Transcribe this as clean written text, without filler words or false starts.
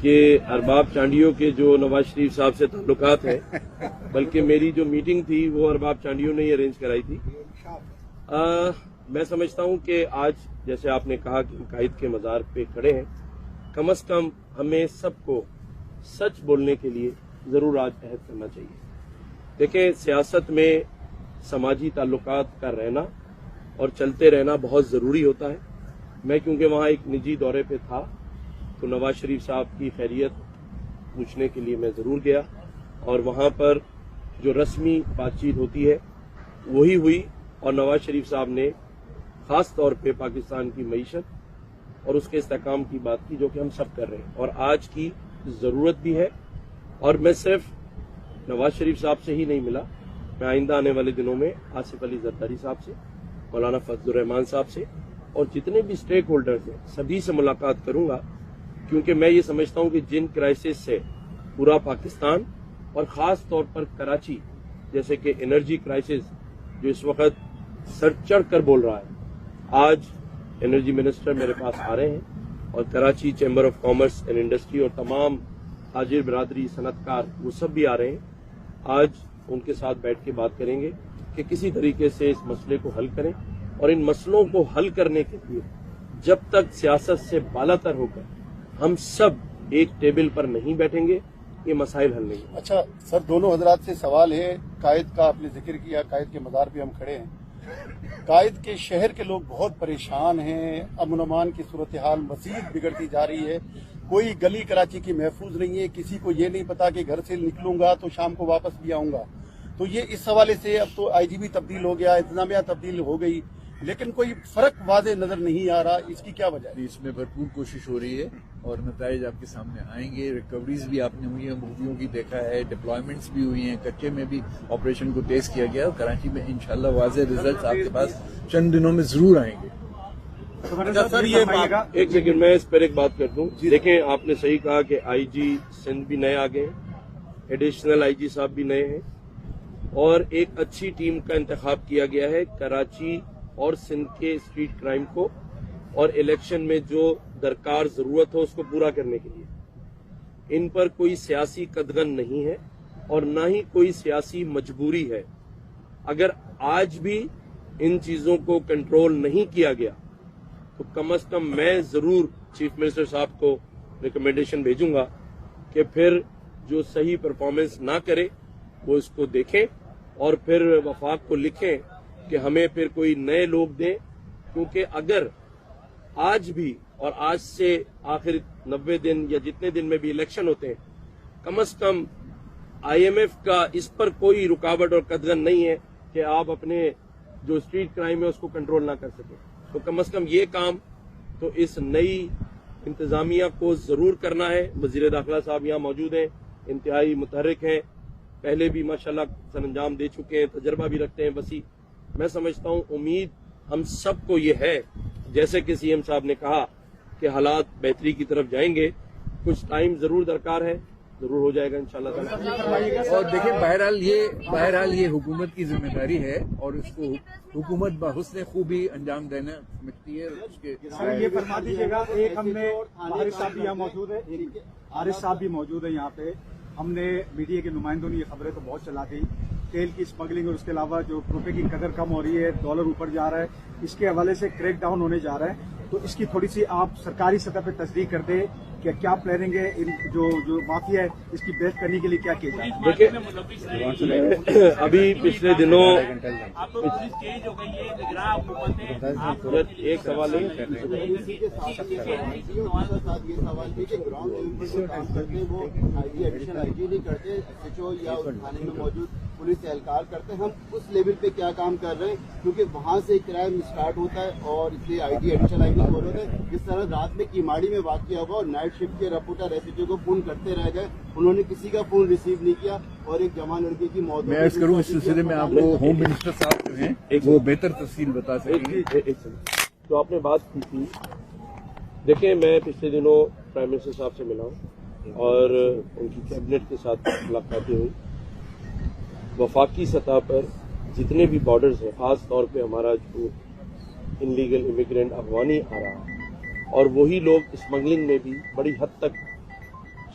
کہ ارباب چانڈیوں کے جو نواز شریف صاحب سے تعلقات ہیں، بلکہ میری جو میٹنگ تھی وہ ارباب چانڈیوں نے ہی ارینج کرائی تھی۔ میں سمجھتا ہوں کہ آج جیسے آپ نے کہا کہ قائد کے مزار پہ کھڑے ہیں، کم از کم ہمیں سب کو سچ بولنے کے لیے ضرور آج عہد کرنا چاہیے۔ دیکھیں، سیاست میں سماجی تعلقات کا رہنا اور چلتے رہنا بہت ضروری ہوتا ہے۔ میں کیونکہ وہاں ایک نجی دورے پہ تھا تو نواز شریف صاحب کی خیریت پوچھنے کے لیے میں ضرور گیا، اور وہاں پر جو رسمی بات چیت ہوتی ہے وہی ہوئی، اور نواز شریف صاحب نے خاص طور پہ پاکستان کی معیشت اور اس کے استحکام کی بات کی، جو کہ ہم سب کر رہے ہیں اور آج کی ضرورت بھی ہے۔ اور میں صرف نواز شریف صاحب سے ہی نہیں ملا، میں آئندہ آنے والے دنوں میں آصف علی زرداری صاحب سے، مولانا فضل الرحمان صاحب سے اور جتنے بھی سٹیک ہولڈرز ہیں سبھی سے ملاقات کروں گا، کیونکہ میں یہ سمجھتا ہوں کہ جن کرائسس سے پورا پاکستان اور خاص طور پر کراچی، جیسے کہ انرجی کرائسس جو اس وقت سر چڑھ کر بول رہا ہے، آج انرجی منسٹر میرے پاس آ رہے ہیں اور Karachi chamber of commerce and industry اور تمام تاجر برادری، صنعت کار، وہ سب بھی آ رہے ہیں۔ آج ان کے ساتھ بیٹھ کے بات کریں گے کہ کسی طریقے سے اس مسئلے کو حل کریں، اور ان مسئلوں کو حل کرنے کے لیے جب تک سیاست سے بالاتر ہو کر ہم سب ایک ٹیبل پر نہیں بیٹھیں گے، یہ مسائل حل نہیں ہوں۔ اچھا سر، دونوں حضرات سے سوال ہے۔ قائد کا آپ نے ذکر کیا، قائد کے مزار پہ ہم کھڑے ہیں۔ قائد کے شہر کے لوگ بہت پریشان ہیں، امن و امان کی صورتحال مزید بگڑتی جا رہی ہے، کوئی گلی کراچی کی محفوظ نہیں ہے، کسی کو یہ نہیں پتا کہ گھر سے نکلوں گا تو شام کو واپس بھی آؤں گا۔ تو یہ اس حوالے سے اب تو آئی جی بھی تبدیل ہو گیا، انتظامیہ تبدیل ہو گئی، لیکن کوئی فرق واضح نظر نہیں آ رہا، اس کی کیا وجہ ہے؟ اس میں بھرپور کوشش ہو رہی ہے اور نتائج آپ کے سامنے آئیں گے۔ ریکوریز بھی آپ نے ہوئی ہیں، مرغیوں کی دیکھا ہے، ڈپلائمنٹس بھی ہوئی ہیں، کچے میں بھی آپریشن کو تیز کیا گیا، اور کراچی میں انشاءاللہ واضح ریزلٹس آپ کے پاس چند دنوں میں ضرور آئیں گے۔ سر یہ ایک سیکنڈ میں اس پر ایک بات کر دوں۔ دیکھیں، آپ نے صحیح کہا کہ آئی جی سندھ بھی نئے آ گئے ہیں، ایڈیشنل آئی جی صاحب بھی نئے ہیں، اور ایک اچھی ٹیم کا انتخاب کیا گیا ہے کراچی اور سندھ کے اسٹریٹ کرائم کو اور الیکشن میں جو درکار ضرورت ہو اس کو پورا کرنے کے لیے۔ ان پر کوئی سیاسی قدغن نہیں ہے اور نہ ہی کوئی سیاسی مجبوری ہے۔ اگر آج بھی ان چیزوں کو کنٹرول نہیں کیا گیا تو کم از کم میں ضرور چیف منسٹر صاحب کو ریکمنڈیشن بھیجوں گا کہ پھر جو صحیح پرفارمنس نہ کرے وہ اس کو دیکھیں اور پھر وفاق کو لکھیں کہ ہمیں پھر کوئی نئے لوگ دیں، کیونکہ اگر آج بھی اور آج سے آخر 90 دن یا جتنے دن میں بھی الیکشن ہوتے ہیں، کم از کم آئی ایم ایف کا اس پر کوئی رکاوٹ اور قدغن نہیں ہے کہ آپ اپنے جو اسٹریٹ کرائم ہے اس کو کنٹرول نہ کر سکیں، تو کم از کم یہ کام تو اس نئی انتظامیہ کو ضرور کرنا ہے۔ وزیر داخلہ صاحب یہاں موجود ہیں، انتہائی متحرک ہیں، پہلے بھی ماشاءاللہ سر انجام دے چکے ہیں، تجربہ بھی رکھتے ہیں وسیع۔ میں سمجھتا ہوں امید ہم سب کو یہ ہے، جیسے کہ سی ایم صاحب نے کہا کہ حالات بہتری کی طرف جائیں گے، کچھ ٹائم ضرور درکار ہے، ضرور ہو جائے گا انشاءاللہ تعالی۔ اور دیکھیں، بہرحال یہ حکومت کی ذمہ داری ہے اور اس کو حکومت بحسن خوبی انجام دینا سمجھتی ہے۔ سر یہ فرما دیجیے گا، ایک ہم نے عارف صاحب بھی یہاں موجود ہے، عارف صاحب بھی موجود ہے یہاں پہ، ہم نے میڈیا کے نمائندوں نے یہ خبریں تو بہت چلا دی، تیل کی اسمگلنگ اور اس کے علاوہ جو روپے کی قدر کم ہو رہی ہے، ڈالر اوپر جا رہا ہے، اس کے حوالے سے کریک ڈاؤن ہونے جا رہا ہے، تو اس کی تھوڑی سی آپ سرکاری سطح پہ تصدیق کر دیں کہ کیا پلاننگ ہے، جو مافیا ہے اس کی بیس کرنے کے لیے کیا کیا جائے؟ دیکھیں، ابھی پچھلے دنوں ایک سوال ہے، پولیس اہلکار کرتے ہیں، ہم اس لیول پہ کیا کام کر رہے ہیں، کیونکہ وہاں سے کرائم اسٹارٹ ہوتا ہے اور اس لیے I T additional I T four ہوتے ہیں۔ جس طرح رات میں کیماڑی میں واقعہ ہوا اور نائٹ شفٹ کے رپورٹر ایس ایچ او کو فون کرتے رہ گئے، انہوں نے کسی کا فون ریسیو نہیں کیا اور ایک جوان لڑکی کی موت۔ میں عرض کروں اس سلسلے میں آپ کو ہوم منسٹر صاحب جو ہیں وہ بہتر تفصیل بتا سکیں گے۔ جو آپ نے بات کی تھی، دیکھیں میں پچھلے دنوں پرائم منسٹر صاحب سے ملا ہوں اور ان کی کیبنٹ کے ساتھ ملاقاتیں ہوئی۔ وفاقی سطح پر جتنے بھی بارڈرز ہیں، خاص طور پہ ہمارا جو انلیگل امیگرینٹ افغانی آ رہا ہے اور وہی لوگ اسمگلنگ میں بھی بڑی حد تک